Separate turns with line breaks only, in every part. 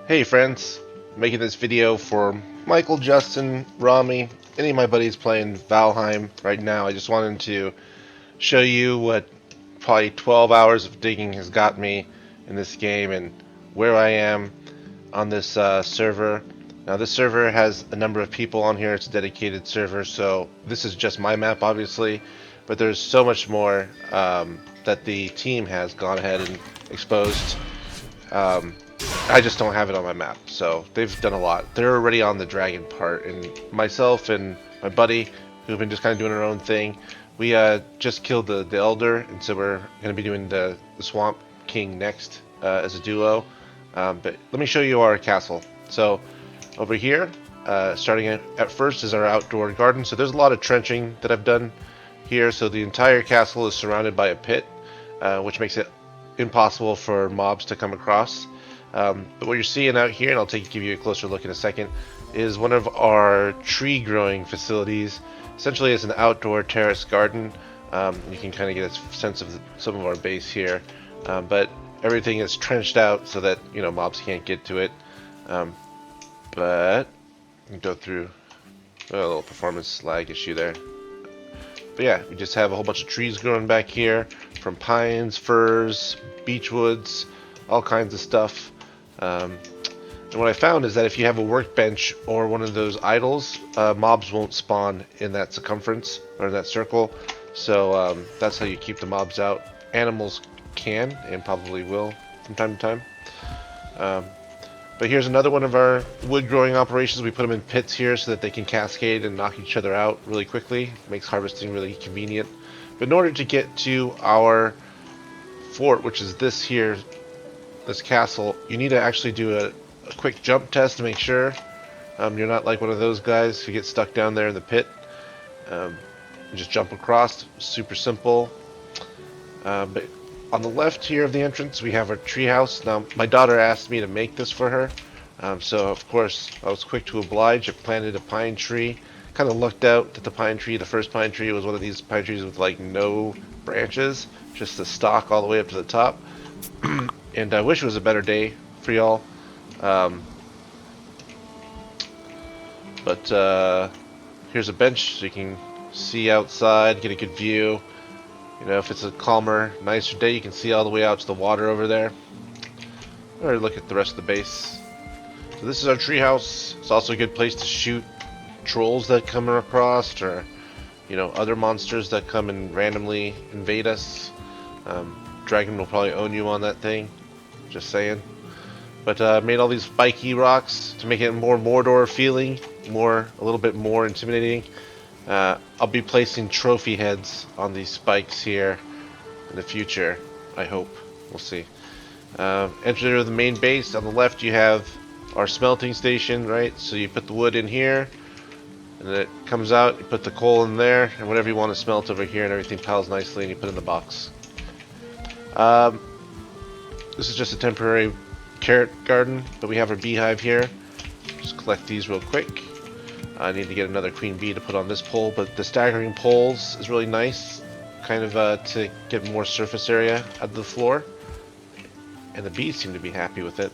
Hey friends, making this video for Michael, Justin, Rami, any of my buddies playing Valheim right now. I just wanted to show you what probably 12 hours of digging has got me in this game and where I am on this server. Now this server has a number of people on here. It's a dedicated server, so this is just my map obviously, but there's so much more that the team has gone ahead and exposed. Um, I just don't have it on my map, so they've done a lot. They're already on the dragon part, and myself and my buddy, who've been just kind of doing our own thing, we just killed the elder, and so we're going to be doing the swamp king next as a duo. But let me show you our castle. So over here, starting at first is our outdoor garden. So there's a lot of trenching that I've done here. So the entire castle is surrounded by a pit, which makes it impossible for mobs to come across. But what you're seeing out here, and I'll give you a closer look in a second, is one of our tree growing facilities. Essentially, it's an outdoor terrace garden. You can kind of get a sense of some of our base here, but everything is trenched out so that mobs can't get to it. But we can go through a little performance lag issue there. But yeah, we just have a whole bunch of trees growing back here, from pines, firs, beechwoods, all kinds of stuff. And what I found is that if you have a workbench or one of those idols, mobs won't spawn in that circumference or in that circle. So that's how you keep the mobs out. Animals can and probably will from time to time. But here's another one of our wood growing operations. We put them in pits here so that they can cascade and knock each other out really quickly. It makes harvesting really convenient. But in order to get to our fort, which is this here, this castle, you need to actually do a quick jump test to make sure you're not like one of those guys who get stuck down there in the pit. Just jump across, super simple. But on the left here of the entrance, we have our treehouse. Now, my daughter asked me to make this for her, so of course I was quick to oblige. I planted a pine tree. Kind of lucked out that the first pine tree, was one of these pine trees with like no branches, just the stalk all the way up to the top. And I wish it was a better day for y'all. But here's a bench so you can see outside, get a good view. If it's a calmer, nicer day, you can see all the way out to the water over there. Or look at the rest of the base. So this is our treehouse. It's also a good place to shoot trolls that come across, or other monsters that come and randomly invade us. Dragon will probably own you on that thing. Just saying. But made all these spiky rocks to make it more Mordor feeling, a little bit more intimidating. I'll be placing trophy heads on these spikes here in the future, I hope. We'll see. Enter the main base. On the left you have our smelting station, right? So you put the wood in here, and then it comes out, you put the coal in there, and whatever you want to smelt over here, and everything piles nicely, and you put it in the box. This is just a temporary carrot garden, but we have our beehive here. Just collect these real quick. I need to get another queen bee to put on this pole, but the staggering poles is really nice, kind of to get more surface area out of the floor, and the bees seem to be happy with it.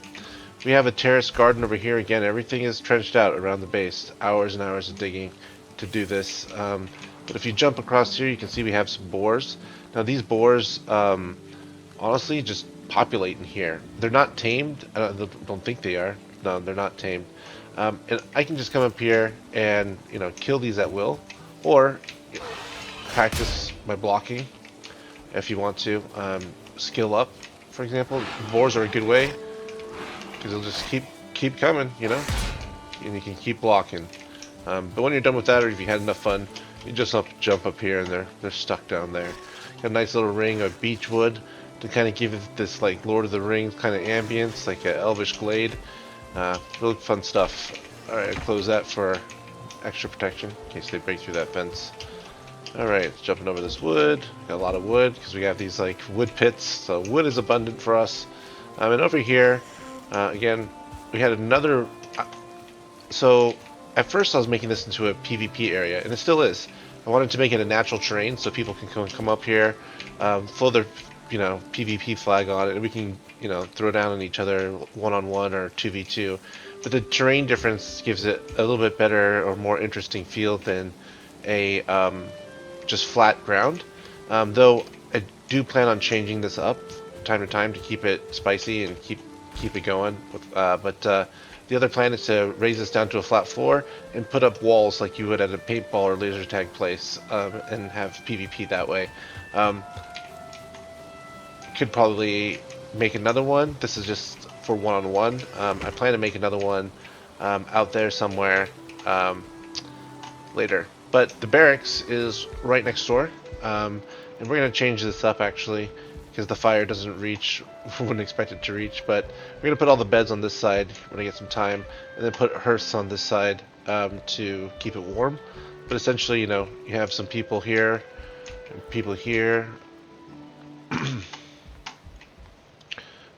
We have a terrace garden over here. Again, everything is trenched out around the base. Hours and hours of digging to do this. But if you jump across here, you can see we have some boars. Now these boars, honestly, just populate in here. They're not tamed. I don't think they are. No, they're not tamed. And I can just come up here and kill these at will, or practice my blocking if you want to. Skill up, for example. Boars are a good way because they'll just keep coming, and you can keep blocking. But when you're done with that, or if you had enough fun, you just jump up here and they're stuck down there. Got a nice little ring of beechwood to kind of give it this like Lord of the Rings kind of ambience, like an elvish glade. Really fun stuff. Alright, I'll close that for extra protection in case they break through that fence. Alright, jumping over this wood. Got a lot of wood because we have these like wood pits, so wood is abundant for us. And over here, again, we had another. So at first I was making this into a PvP area, and it still is. I wanted to make it a natural terrain so people can come up here, throw their PvP flag on it, and we can you know, throw down on each other one-on-one or 2v2. But the terrain difference gives it a little bit better or more interesting feel than a just flat ground. Though I do plan on changing this up time to time to keep it spicy and keep it going. The other plan is to raise this down to a flat floor and put up walls like you would at a paintball or laser tag place, and have PvP that way. Um, could probably make another one. This is just for one-on-one. I plan to make another one out there somewhere later. But the barracks is right next door, and we're gonna change this up actually because the fire doesn't reach. Wouldn't expect it to reach, but we're gonna put all the beds on this side when I get some time, and then put hearths on this side to keep it warm. But essentially, you know, you have some people here and people here.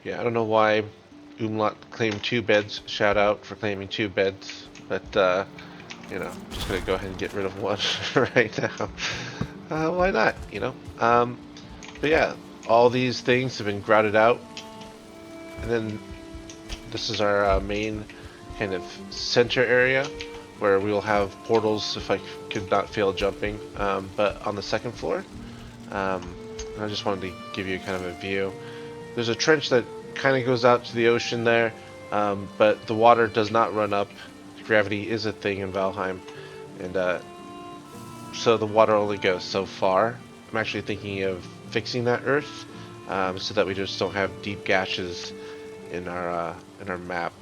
Yeah, I don't know why Umlaut claimed 2 beds. Shout out for claiming 2 beds, but you know, just gonna go ahead and get rid of one right now. Why not? You know. But yeah, all these things have been grouted out, and then this is our main kind of center area where we will have portals if I could not fail jumping. But on the second floor, I just wanted to give you kind of a view. There's a trench that kind of goes out to the ocean there, but the water does not run up. Gravity is a thing in Valheim, and so the water only goes so far. I'm actually thinking of fixing that earth so that we just don't have deep gashes in our map.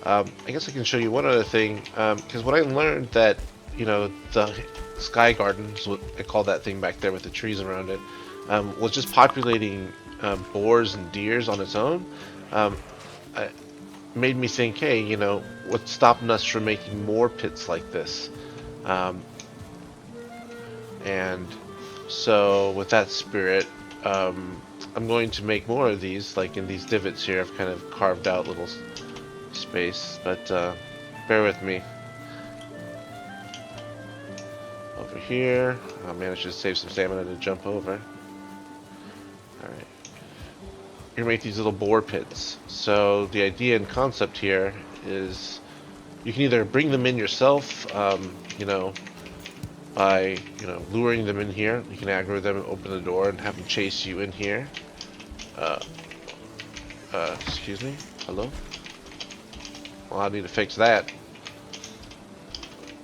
I guess I can show you one other thing, because when I learned that, you know, the Sky Gardens, what I call that thing back there with the trees around it, was just populating boars and deers on its own. It made me think, hey, you know, what's stopping us from making more pits like this? And so with that spirit, I'm going to make more of these, like in these divots here. I've kind of carved out little space, but bear with me. Over here, I managed to save some stamina to jump over. Alright. You're gonna make these little boar pits. So the idea and concept here is you can either bring them in yourself, you know, by, you know, luring them in here. You can aggro them, open the door, and have them chase you in here. Excuse me? Hello? Well, I need to fix that.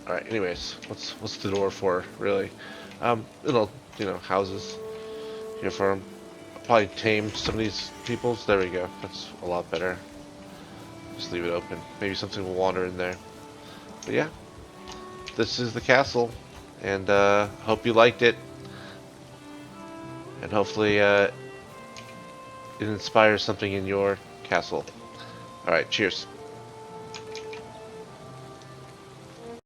Alright, anyways, what's the door for, really? Little, you know, houses here for them. I'll probably tame some of these peoples. There we go. That's a lot better. Just leave it open. Maybe something will wander in there. But yeah, this is the castle, and hope you liked it, and hopefully it inspires something in your castle. Alright, cheers.